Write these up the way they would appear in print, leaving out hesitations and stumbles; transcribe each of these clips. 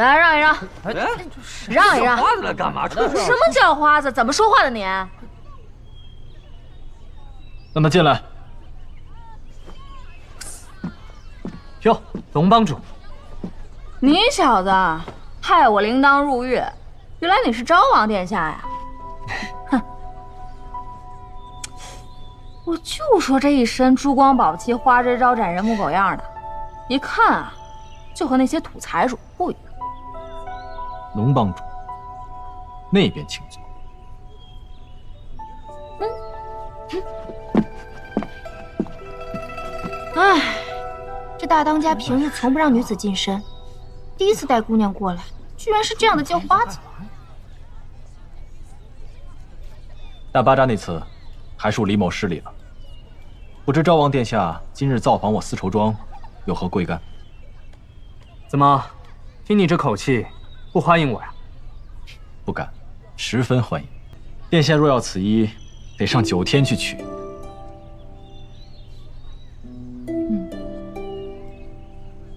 来让一让，让一让。叫花子来干嘛？什么叫花子？怎么说话的你？让他进来。哟，龙帮主，你小子害我铃铛入狱，原来你是昭王殿下呀！哼，我就说这一身珠光宝气、花枝招展、人模狗样的，一看啊，就和那些土财主不一样。龙帮主，那边请坐。唉，这大当家平日从不让女子近身，第一次带姑娘过来，居然是这样的叫花子。大巴扎那次，还恕李某失礼了。不知昭王殿下今日造访我丝绸庄，有何贵干？怎么，听你这口气，不欢迎我呀？不敢，十分欢迎。殿下若要此衣，得上9天去取。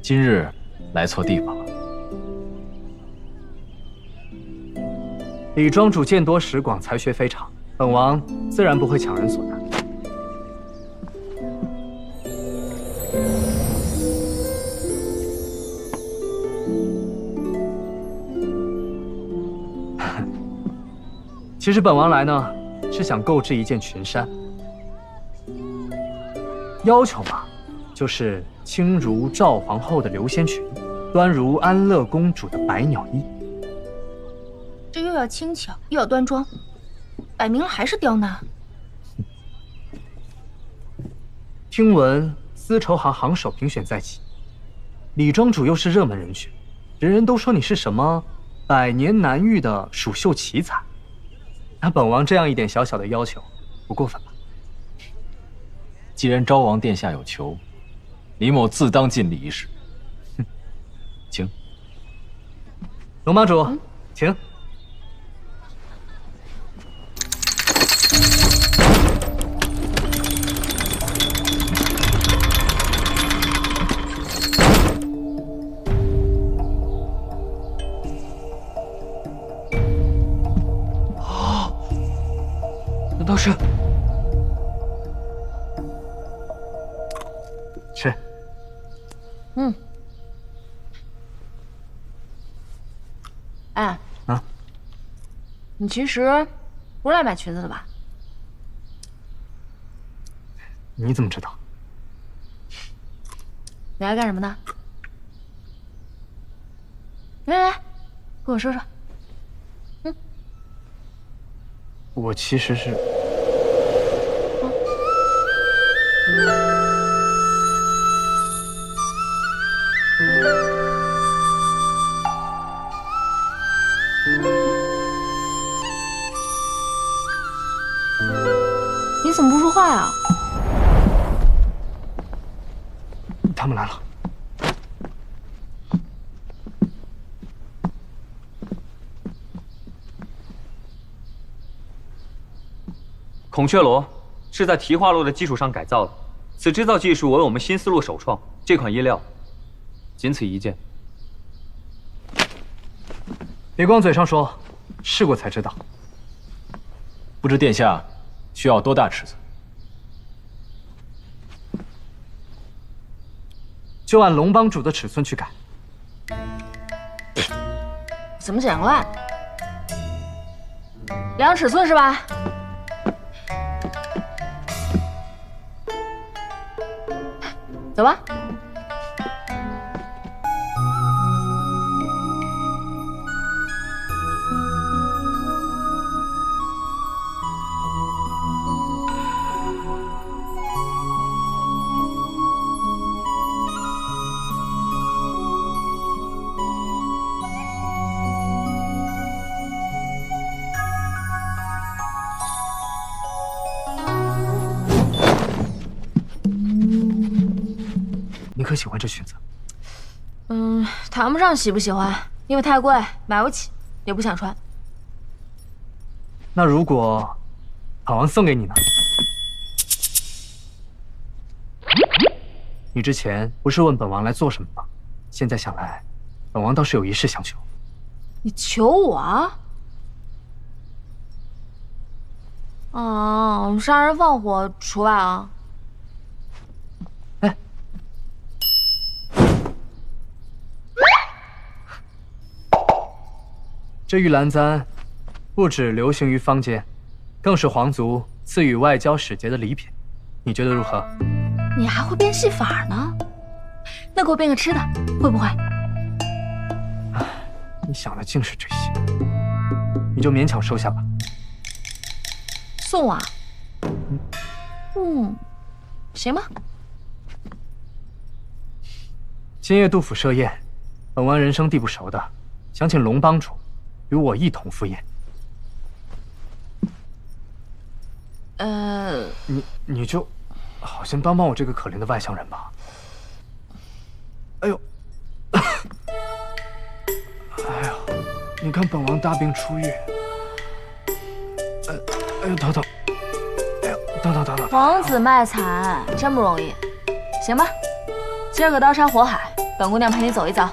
今日来错地方了。李庄主见多识广，才学非常，本王自然不会强人所难。其实本王来呢，是想购置一件裙衫，要求嘛，就是轻如赵皇后的流仙裙，端如安乐公主的百鸟衣。这又要轻巧又要端庄，摆明了还是刁难。听闻丝绸行行首评选在即，李庄主又是热门人选，人人都说你是什么100年难遇的蜀绣奇才。那本王这样一点小小的要求，不过分吧？既然昭王殿下有求，李某自当尽力一试。请。龙帮主，请。难道是？吃。哎，啊，你其实不是来买裙子的吧？你怎么知道？你来干什么的？来，跟我说说。我其实是……你怎么不说话呀？他们来了。孔雀罗是在提花罗的基础上改造的，此织造技术为我们新丝路首创。这款衣料仅此一件。别光嘴上说，试过才知道。不知殿下需要多大尺寸？就按龙帮主的尺寸去改。怎么捡过来？量尺寸是吧？走吧。你可喜欢这裙子？谈不上喜不喜欢，因为太贵，买不起，也不想穿。那如果本王送给你呢？你之前不是问本王来做什么吗？现在想来，本王倒是有一事相求。你求我啊？杀人放火除外啊。哎，这玉兰簪不止流行于坊间，更是皇族赐予外交使节的礼品，你觉得如何？你还会变戏法呢？那给我变个吃的，会不会？你想的尽是这些，你就勉强收下吧。送啊？行吧。今夜杜甫设宴，本王人生地不熟的，想请龙帮主与我一同赴宴。你就好心帮帮我这个可怜的外乡人吧。哎呦，哎呦，你看本王大病初愈，哎呦头疼，哎呦等。皇子卖惨真不容易。行吧，今儿个刀山火海，本姑娘陪你走一遭。